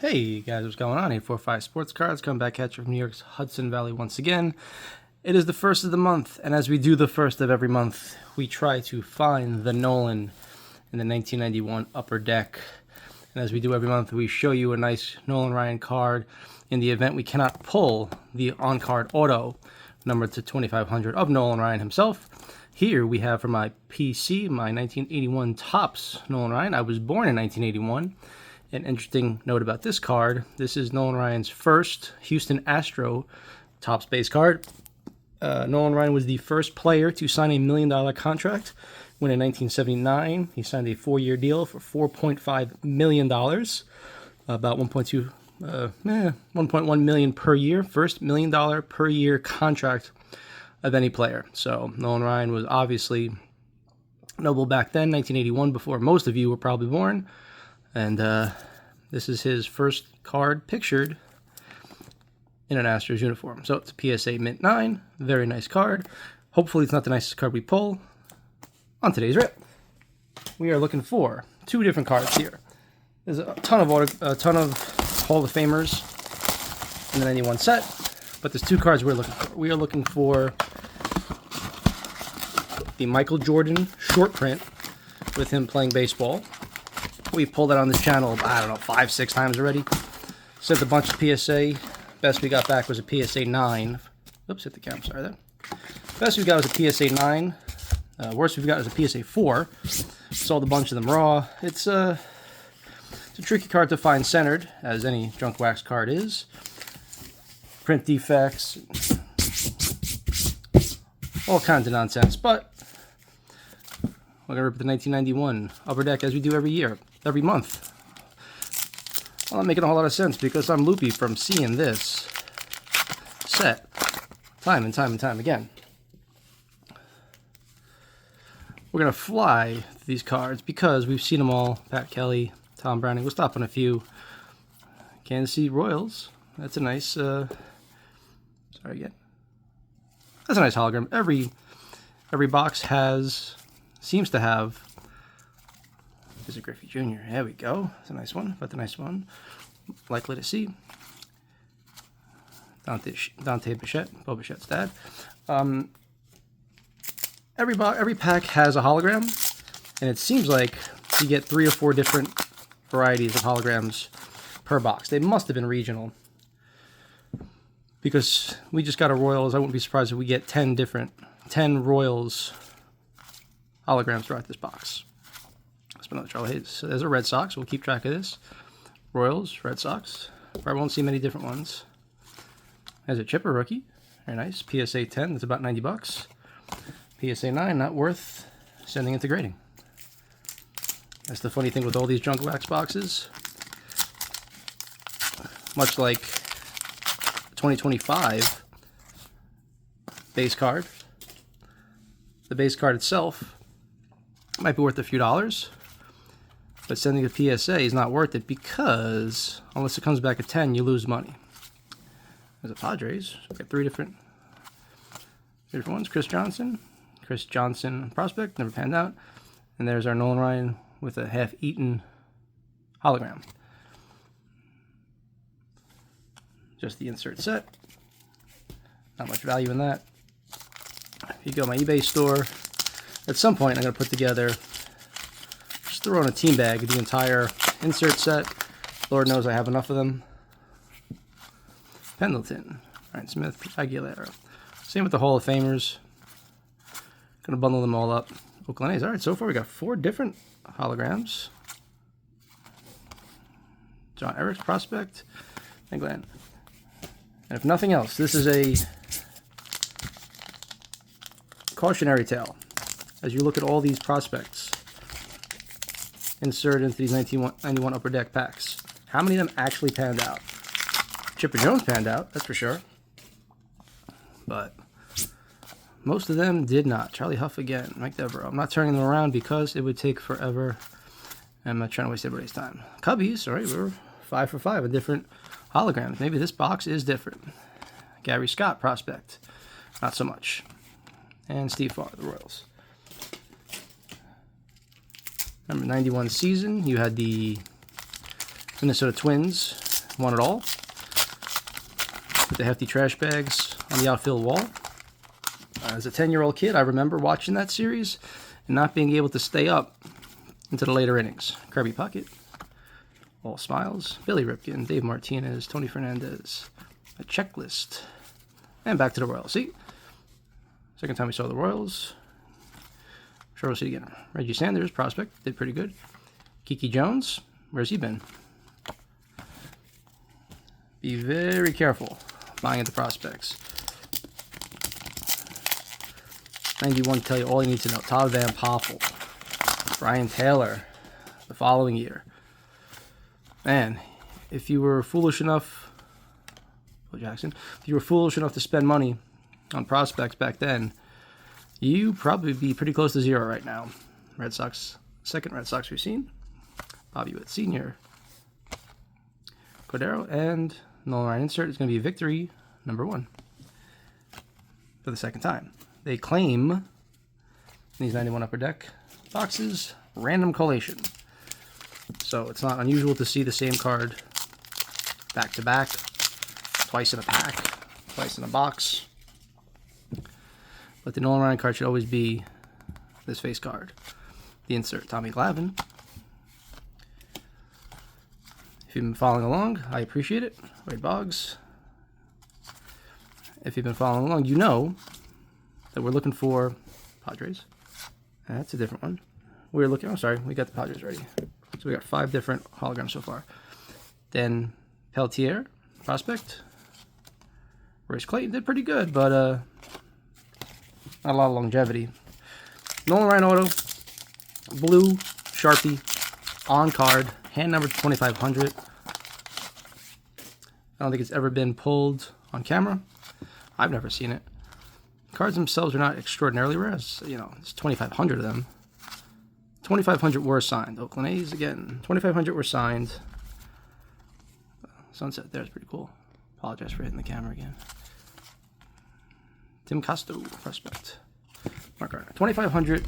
Hey guys, what's going on? 845 Sports Cards, coming back at you from New York's Hudson Valley once again. It is the first of the month, and as we do the first of every month, we try to find the Nolan in the 1991 Upper Deck. And as we do every month, we show you a nice Nolan Ryan card. In the event we cannot pull the on-card auto numbered to 2500 of Nolan Ryan himself, here we have for my PC, my 1981 Topps Nolan Ryan. I was born in 1981. An interesting note about this card, this is Nolan Ryan's first Houston Astro Topps base card. Nolan Ryan was the first player to sign a $1 million contract when in 1979 he signed a 4-year deal for $4.5 million, about 1.1 million per year, first $1 million per year contract of any player. So Nolan Ryan was obviously notable back then, 1981, before most of you were probably born. And this is his first card pictured in an Astros uniform. So it's a PSA Mint 9. Very nice card. Hopefully it's not the nicest card we pull. On today's rip, we are looking for two different cards here. There's a ton of Hall of Famers in the 91 set, but there's two cards we're looking for. We are looking for the Michael Jordan short print with him playing baseball. We've pulled that on this channel, I don't know, 5-6 times already. Sent a bunch of PSA. Best we got back was a PSA 9. Oops, hit the camera, sorry there. Best we got was a PSA 9. Worst we've got is a PSA 4. Sold a bunch of them raw. It's a tricky card to find centered, as any junk wax card is. Print defects. All kinds of nonsense, but we're going to rip the 1991 Upper Deck as we do every month. Well, not making a whole lot of sense because I'm loopy from seeing this set time and time again. We're going to fly these cards because we've seen them all. Pat Kelly, Tom Browning. We'll stop on a few. Kansas City Royals. That's a nice, sorry again. That's a nice hologram. Every box seems to have, is it Griffey Jr.? There we go. That's a nice one. But the nice one, likely to see. Dante Bichette, Bo Bichette's dad. Every pack has a hologram, and it seems like you get 3 or 4 different varieties of holograms per box. They must have been regional, because we just got a Royals. I wouldn't be surprised if we get 10 Royals holograms throughout this box. That's another Charlie Hayes. So there's a Red Sox. We'll keep track of this. Royals, Red Sox. Probably won't see many different ones. There's a Chipper rookie. Very nice. PSA 10. That's about $90. PSA 9. Not worth sending into grading. That's the funny thing with all these junk wax boxes. Much like 2025 base card. The base card itself might be worth a few dollars, but sending a PSA is not worth it because unless it comes back at 10, you lose money. There's a Padres. We've got three different ones. Chris Johnson prospect, never panned out. And there's our Nolan Ryan with a half-eaten hologram. Just the insert set. Not much value in that. If you go to my eBay store, at some point I'm going to put together, just throw in a team bag, the entire insert set. Lord knows I have enough of them. Pendleton, Ryan Smith, Aguilera. Same with the Hall of Famers. Going to bundle them all up. Oakland A's. All right, so far we got 4 different holograms. John Eric's prospect. And Glenn. And if nothing else, this is a cautionary tale. As you look at all these prospects inserted into these 1991 Upper Deck packs, how many of them actually panned out? Chipper Jones panned out, that's for sure. But most of them did not. Charlie Huff again, Mike Devereaux. I'm not turning them around because it would take forever. I'm not trying to waste everybody's time. Cubbies, all right, we're 5 for 5 with different holograms. Maybe this box is different. Gary Scott prospect, not so much. And Steve Farr, the Royals. Remember, 91 season, you had the Minnesota Twins won it all. With the hefty trash bags on the outfield wall. As a 10-year-old kid, I remember watching that series and not being able to stay up into the later innings. Kirby Puckett, all smiles. Billy Ripken, Dave Martinez, Tony Fernandez. A checklist. And back to the Royals. See? Second time we saw the Royals. Sure we'll see it again. Reggie Sanders, prospect, did pretty good. Kiki Jones, where's he been? Be very careful buying into prospects. 91 to tell you all you need to know. Todd Van Poppel. Brian Taylor the following year. Man, if you were foolish enough, Jackson, if you were foolish enough to spend money on prospects back then, you probably be pretty close to zero right now. Red Sox, second Red Sox we've seen. Bobby Witt Sr., Cordero, and Nolan Ryan insert is going to be victory number 1 for the second time. They claim these 91 Upper Deck boxes random collation. So it's not unusual to see the same card back to back, twice in a pack, twice in a box. But the Nolan Ryan card should always be this face card. The insert, Tommy Glavine. If you've been following along, I appreciate it. Wade Boggs. If you've been following along, you know that we're looking for Padres. That's a different one. We're looking, oh, sorry, we got the Padres ready. So we got 5 different holograms so far. Then Peltier, prospect. Royce Clayton did pretty good, but not a lot of longevity. Nolan Ryan auto, blue, Sharpie, on card, hand number 2500. I don't think it's ever been pulled on camera. I've never seen it. Cards themselves are not extraordinarily rare. You know, it's 2,500 of them. 2,500 were signed. Oakland A's again. 2,500 were signed. Sunset there is pretty cool. Apologize for hitting the camera again. Tim Costo, prospect. Mark Ryan. 2,500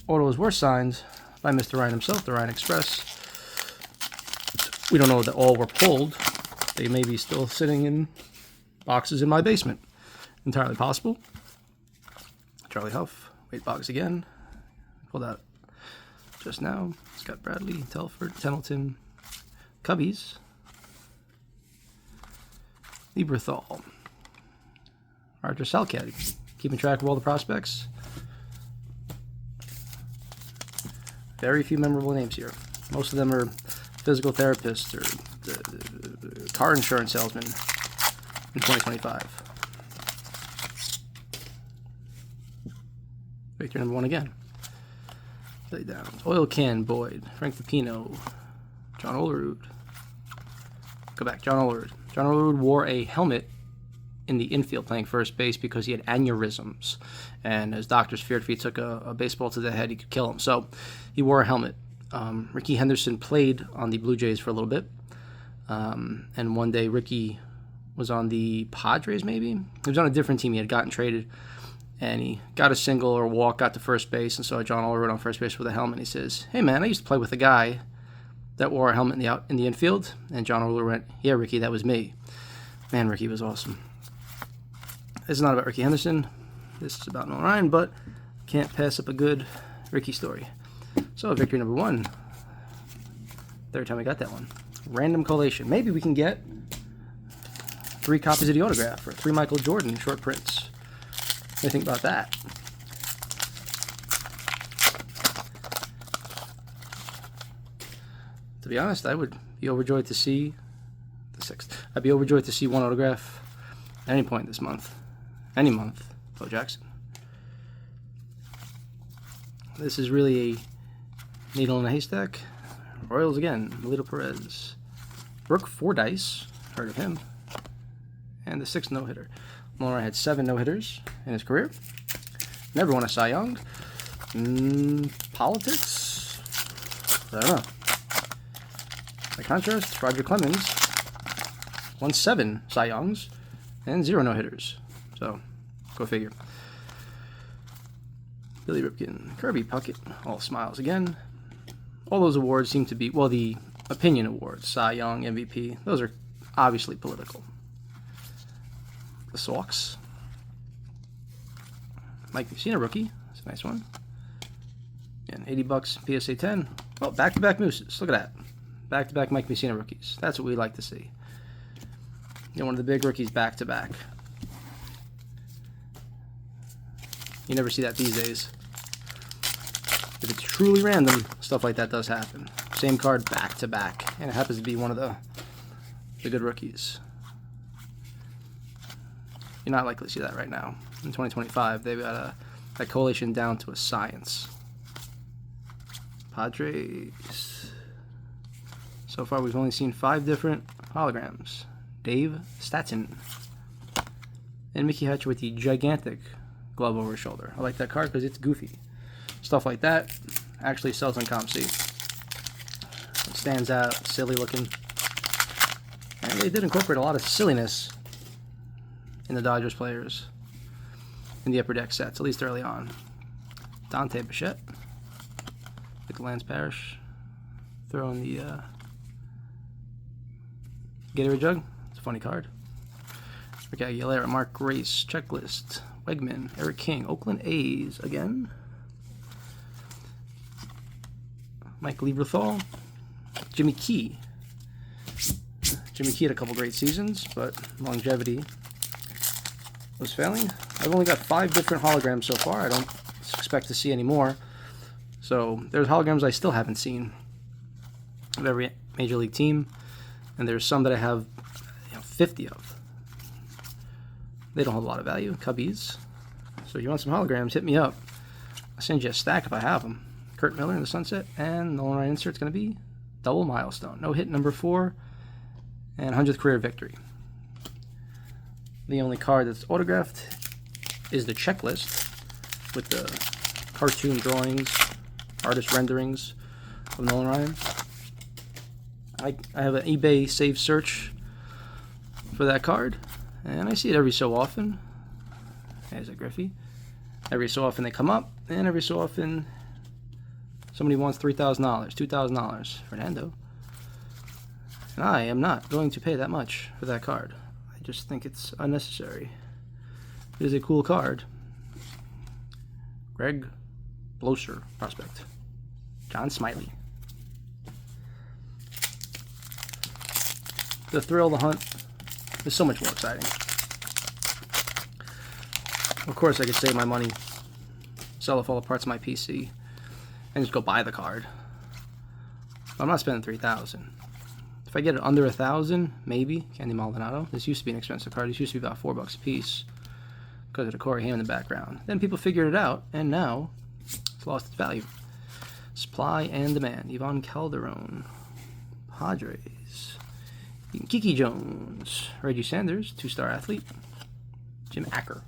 autos were signed by Mr. Ryan himself, the Ryan Express. We don't know that all were pulled. They may be still sitting in boxes in my basement. Entirely possible. Charlie Huff, Wade Boggs again. Pulled out just now. Scott Bradley, Telford, Templeton, Cubbies, Lieberthal, Roger Salcat, keeping track of all the prospects. Very few memorable names here. Most of them are physical therapists or car insurance salesmen in 2025. Victor number 1 again. Lay down. Oil Can, Boyd, Frank Pepino, John Olerud. Go back, John Olerud. John Olerud wore a helmet in the infield playing first base because he had aneurysms. And as doctors feared if he took a baseball to the head, he could kill him. So he wore a helmet. Ricky Henderson played on the Blue Jays for a little bit. And one day Ricky was on the Padres, maybe? He was on a different team. He had gotten traded. And he got a single or walk, got to first base, and saw John Olerud on first base with a helmet. He says, "Hey man, I used to play with a guy that wore a helmet in the infield." And John Olerud went, "Yeah, Ricky, that was me." Man, Ricky was awesome. This is not about Ricky Henderson. This is about Nolan Ryan, but can't pass up a good Ricky story. So victory number 1. Third time we got that one. Random collation. Maybe we can get 3 copies of the autograph or 3 Michael Jordan short prints. What do you think about that? To be honest, I would be overjoyed to see the 6th. I'd be overjoyed to see 1 autograph at any point this month. Any month. Bo Jackson. This is really a needle in a haystack. Royals again. Melito Perez. Brooke Fordyce. Heard of him. And the 6th no-hitter. Nolan had 7 no-hitters in his career. Never won a Cy Young. Politics? I don't know. By contrast, Roger Clemens won 7 Cy Youngs and 0 no-hitters. So, go figure. Billy Ripken, Kirby Puckett, all smiles again. All those awards seem to be, well, the opinion awards, Cy Young, MVP, those are obviously political. The Sox. Mike Mussina rookie. That's a nice one. And $80 PSA 10. Oh, back-to-back Mooses. Look at that. Back-to-back Mike Mussina rookies. That's what we like to see. You know, one of the big rookies back-to-back. You never see that these days. If it's truly random, stuff like that does happen. Same card back-to-back. And it happens to be one of the good rookies. You're not likely to see that right now. In 2025, they've got that collation down to a science. Padres. So far, we've only seen 5 different holograms. Dave Statton. And Mickey Hatcher with the gigantic glove over his shoulder. I like that card because it's goofy. Stuff like that actually sells on ComC. It stands out, silly looking. And they did incorporate a lot of silliness in the Dodgers players in the upper deck sets, at least early on. Dante Bichette. With Lance Parrish. Throwing the Gatorade jug. It's a funny card. Rick Aguilera, Mark Grace, Checklist, Wegman, Eric King, Oakland A's again. Mike Lieberthal, Jimmy Key. Jimmy Key had a couple great seasons, but longevity was failing. I've only got 5 different holograms so far. I don't expect to see any more. So there's holograms I still haven't seen of every major league team, and there's some that I have 50 of. They don't hold a lot of value. Cubbies. So if you want some holograms, hit me up. I'll send you a stack if I have them. Kurt Miller in the Sunset, and Nolan Ryan insert's going to be double milestone. No hit number 4, and 100th career victory. The only card that's autographed is the checklist with the cartoon drawings, artist renderings of Nolan Ryan. I have an eBay save search for that card, and I see it every so often. There's a Griffey. Every so often they come up, and every so often somebody wants $3,000, $2,000. Fernando. And I am not going to pay that much for that card. I just think it's unnecessary. It is a cool card. Greg Bloser, prospect. John Smiley. The thrill, the hunt is so much more exciting. Of course, I could save my money, sell off all the parts of my PC, and just go buy the card. But I'm not spending $3,000. If I get it under $1,000, maybe. Candy Maldonado. This used to be an expensive card. This used to be about $4 a piece because of the Corey Haim in the background. Then people figured it out, and now it's lost its value. Supply and demand. Ivan Calderon. Padres. Kiki Jones. Reggie Sanders, 2-star athlete. Jim Acker.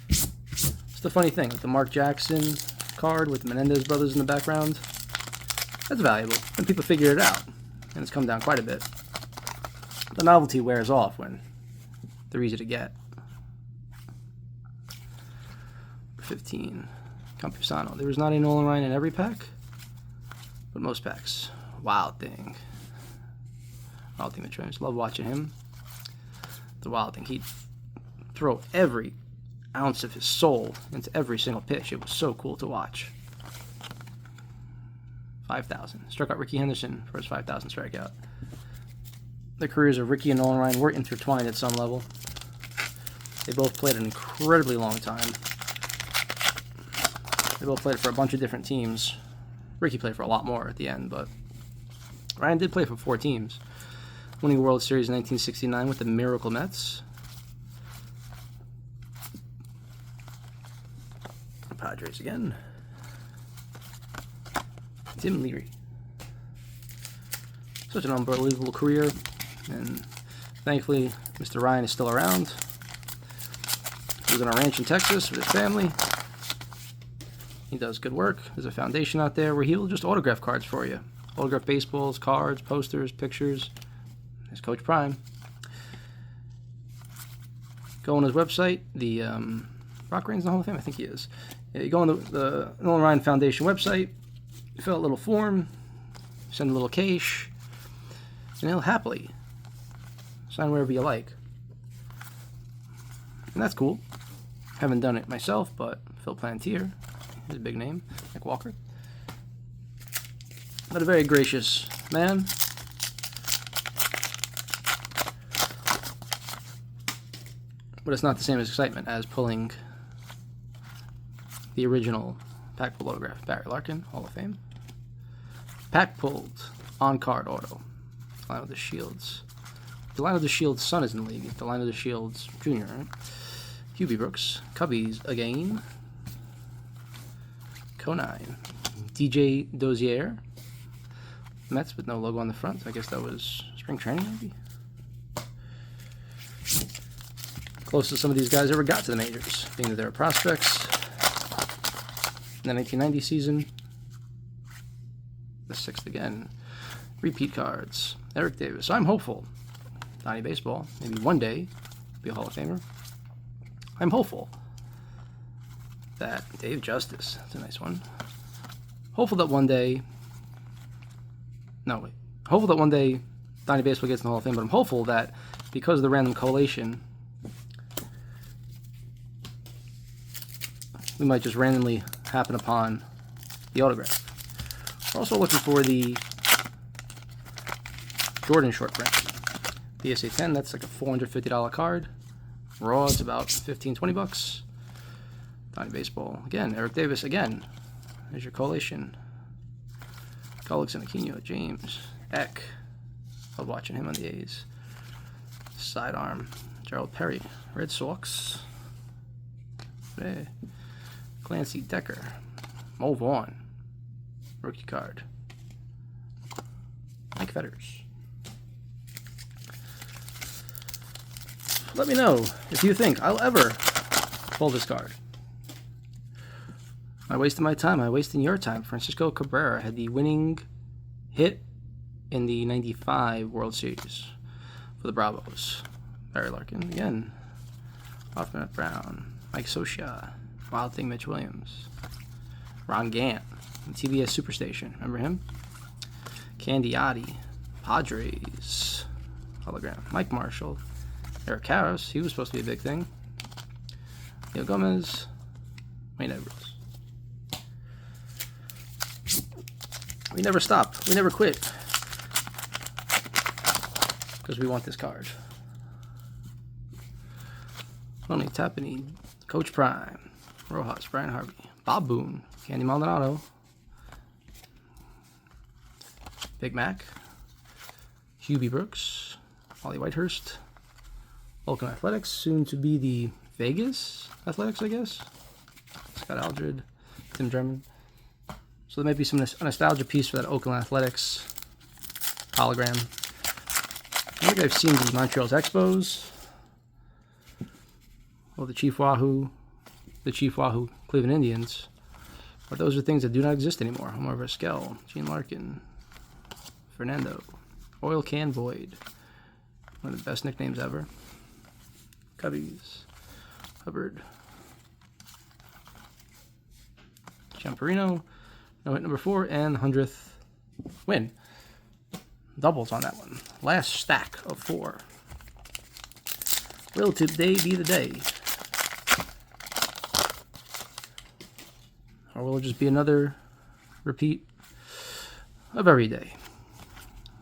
It's the funny thing, with the Mark Jackson card with the Menendez brothers in the background. That's valuable. And people figure it out. And it's come down quite a bit. The novelty wears off when they're easy to get. 15. Campusano. There was not a Nolan Ryan in every pack, but most packs. Wild Thing. Wild Thing the Trims. Love watching him. The Wild Thing. He'd throw every ounce of his soul into every single pitch. It was so cool to watch. 5,000. Struck out Ricky Henderson for his 5,000 strikeout. The careers of Ricky and Nolan Ryan were intertwined at some level. They both played an incredibly long time. They both played for a bunch of different teams. Ricky played for a lot more at the end, but Ryan did play for 4 teams. Winning a World Series in 1969 with the Miracle Mets. Padres again. Tim Leary. Such an unbelievable career, and thankfully Mr. Ryan is still around. He lives on a ranch in Texas with his family. He does good work. There's a foundation out there where he'll just autograph cards for you. Autograph baseballs, cards, posters, pictures. There's Coach Prime. Go on his website, the Rock Reigns in the Hall of Fame? I think he is. Yeah, you go on the Nolan Ryan Foundation website, fill out a little form, send a little cash. and he'll happily sign wherever you like. And that's cool. Haven't done it myself, but Phil Plantier, his big name, Nick Walker. But a very gracious man. But it's not the same excitement as pulling the original pack pull autograph. Barry Larkin, Hall of Fame. Pack pulled on-card auto. Delino the Shields. Delino the Shields' son is in the league. Delino the Shields Jr., right? Hubie Brooks. Cubbies again. Conine. DJ Dozier. Mets with no logo on the front. So I guess that was spring training, maybe? Closest some of these guys ever got to the majors, being that they were prospects. In the 1990 season, the 6th again. Repeat cards. Eric Davis. So I'm hopeful. Donnie Baseball, maybe one day, be a Hall of Famer. I'm hopeful that Dave Justice, that's a nice one. Hopeful that one day, hopeful that one day Donnie Baseball gets in the Hall of Fame, but I'm hopeful that because of the random collation, we might just randomly happen upon the autograph. We're also looking for the Jordan short print. PSA 10, that's like a $450 card. Raw, it's about 15, 20 bucks. Donnie Baseball. Again, Eric Davis again. There's your collation. Gullickson, Aquino, James, Eck. I was watching him on the A's. Sidearm. Gerald Perry. Red Sox. Clancy Decker. Mo Vaughn. Rookie card. Mike Fetters. Let me know if you think I'll ever pull this card. Am I wasting my time? Am I wasting your time? Francisco Cabrera had the winning hit in the 95 World Series for the Bravos. Barry Larkin again. Hoffman Brown. Mike Socia. Wild Thing Mitch Williams. Ron Gant. TBS Superstation. Remember him? Candiotti. Padres. Hologram. Mike Marshall. Eric Karros. He was supposed to be a big thing. Neil Gomez. Wayne Edwards. We never stop. We never quit. Because we want this card. Tony Tapani. Coach Prime. Rojas. Brian Harvey. Bob Boone. Candy Maldonado. Big Mac. Hubie Brooks. Ollie Whitehurst. Oakland Athletics. Soon to be the Vegas Athletics, I guess. Scott Aldred. Tim Drummond. So there might be some nostalgia piece for that Oakland Athletics hologram. I think I've seen the Montreal's Expos. Well, the Chief Wahoo Cleveland Indians. But those are things that do not exist anymore. Omar Vizquel, Gene Larkin, Fernando, Oil Can Void. One of the best nicknames ever. Cubbies, Hubbard, Champerino, no hit number 4, and 100th win. Doubles on that one. Last stack of 4. Will today be the day? Or will it just be another repeat of every day?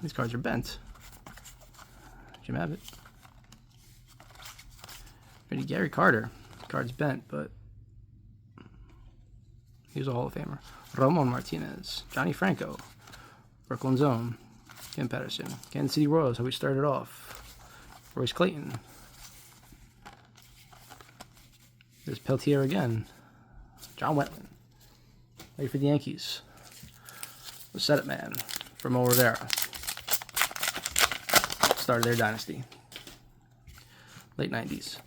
These cards are bent. Jim Abbott. Ready, Gary Carter. Card's bent, but he was a Hall of Famer. Ramon Martinez. Johnny Franco. Brooklyn Zone. Ken Patterson. Kansas City Royals, how we started off. Royce Clayton. There's Peltier again. John Wetland. Ready for the Yankees. The setup man for Mo Rivera. Started their dynasty. Late 90s.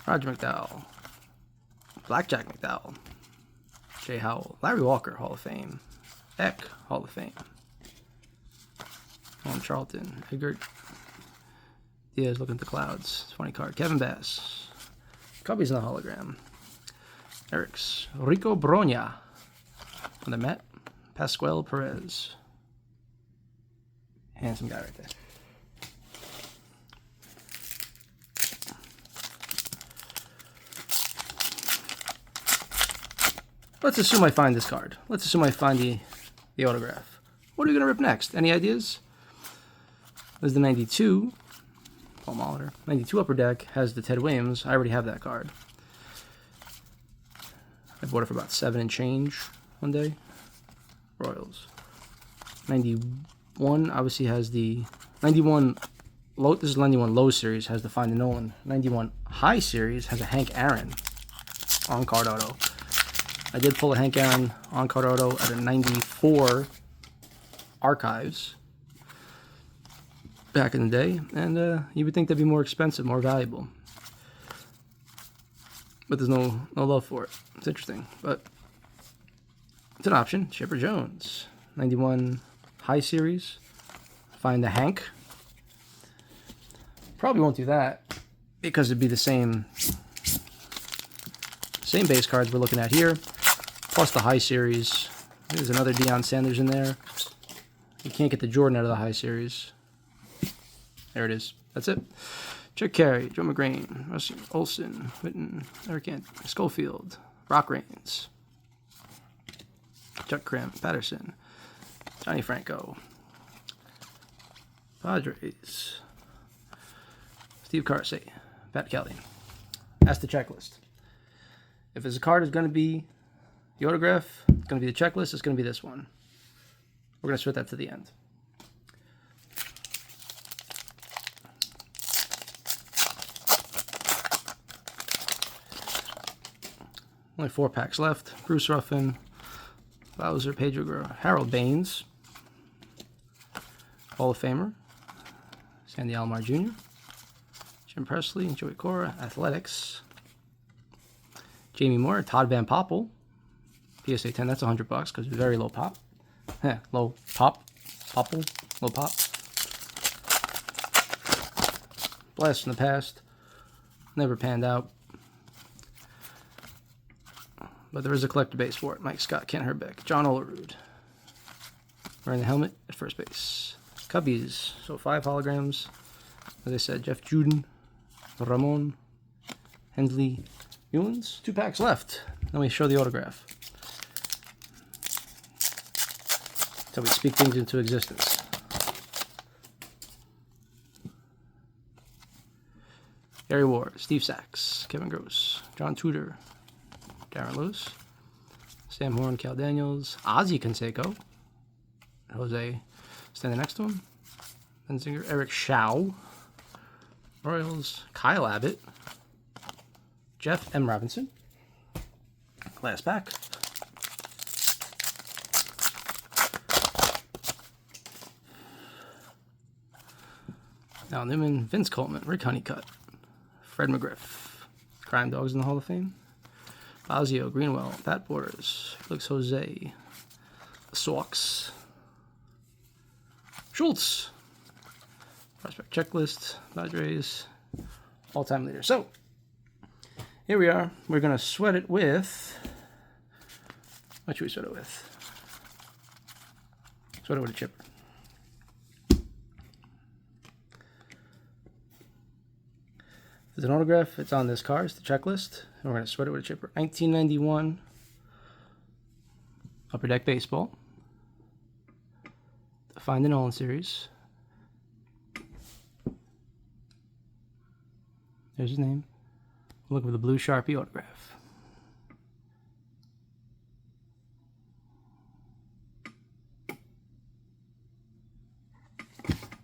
Roger McDowell. Blackjack McDowell. Jay Howell. Larry Walker, Hall of Fame. Eck, Hall of Fame. Norm Charlton. Edgar Diaz looking at the clouds. 20 card. Kevin Bass. Cubbies in the hologram. Eric's. Rico Bronya. On the Met. Pascual Perez. Handsome guy right there. Let's assume I find this card. Let's assume I find the autograph. What are we going to rip next? Any ideas? There's the 92. Paul Molitor. 92 Upper Deck has the Ted Williams. I already have that card. I bought it for about 7 and change one day. Royals. 91 obviously has the 91 low. This is 91 low series has the Find the Nolan. 91 high series has a Hank Aaron on card auto. I did pull a Hank Aaron on card auto at a 94 archives back in the day, and you would think that'd be more expensive, more valuable, but there's no love for it. It's interesting, but it's an option. Chipper Jones, 91 high series. Find the Hank. Probably won't do that because it'd be the same base cards we're looking at here, plus the high series. There's another Deion Sanders in there. You can't get the Jordan out of the high series. There it is. That's it. Chuck Carey, Joe McGrain, Russell Olson, Witten, Eric Ant, Schofield, Rock Reigns, Chuck Krim, Patterson, Johnny Franco, Padres, Steve Carsey, Pat Kelly. That's the checklist. If his card is going to be the autograph, it's going to be the checklist, it's going to be this one. We're going to switch that to the end. Only 4 packs left. Bruce Ruffin, Bowser, Pedro Guerrero, Harold Baines, Hall of Famer, Sandy Alomar Jr., Jim Presley, Joey Cora, Athletics, Jamie Moore, Todd Van Poppel, PSA 10, that's $100 because it's very low pop. Low pop, Poppel, low pop. Blast from the past, never panned out. But there is a collector base for it. Mike Scott, Kent Herbeck, John Olerud. Wearing the helmet at first base. Cubbies, so 5 holograms. As I said, Jeff Juden, Ramon, Hensley, Mullins. 2 packs left. Then we show the autograph. So we speak things into existence. Gary Ward, Steve Sachs, Kevin Gross, John Tudor, Darren Lewis, Sam Horn, Cal Daniels, Ozzie Canseco, Jose standing next to him, Benzinger, Eric Shao, Royals, Kyle Abbott, Jeff M. Robinson, last pack. Al Newman, Vince Coleman, Rick Honeycutt, Fred McGriff, Crime Dogs in the Hall of Fame, Fazio, Greenwell, Pat Borders, Felix Jose, Sox, Schultz, Prospect Checklist, Padres, all-time leader. So, here we are. We're going to sweat it with, what should we sweat it with? Sweat it with a chipper. There's an autograph. It's on this card. It's the checklist. And we're going to sweat it with a chipper. 1991 Upper Deck Baseball. The Find the Nolan series. There's his name. Look for the blue Sharpie autograph.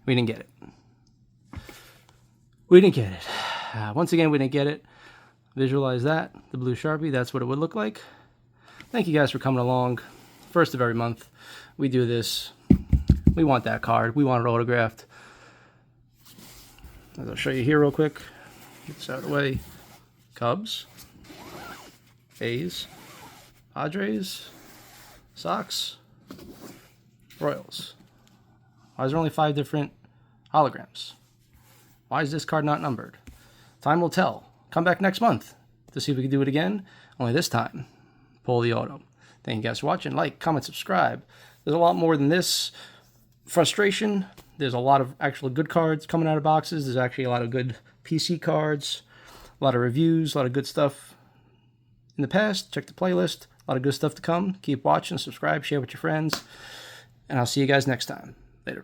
We didn't get it. We didn't get it. Once again, we didn't get it. Visualize that. The blue Sharpie, that's what it would look like. Thank you guys for coming along. First of every month, we do this. We want that card. We want it autographed. As I'll show you here real quick. Get this out of the way. Cubs. A's. Padres. Sox. Royals. Why is there only 5 different holograms? Why is this card not numbered? Time will tell. Come back next month to see if we can do it again. Only this time, pull the auto. Thank you guys for watching. Like, comment, subscribe. There's a lot more than this. Frustration, There's a lot of actual good cards coming out of boxes. There's actually a lot of good PC cards, a lot of reviews, a lot of good stuff in the past. Check the playlist. A lot of good stuff to come. Keep watching, subscribe, share with your friends, and I'll see you guys next time. Later.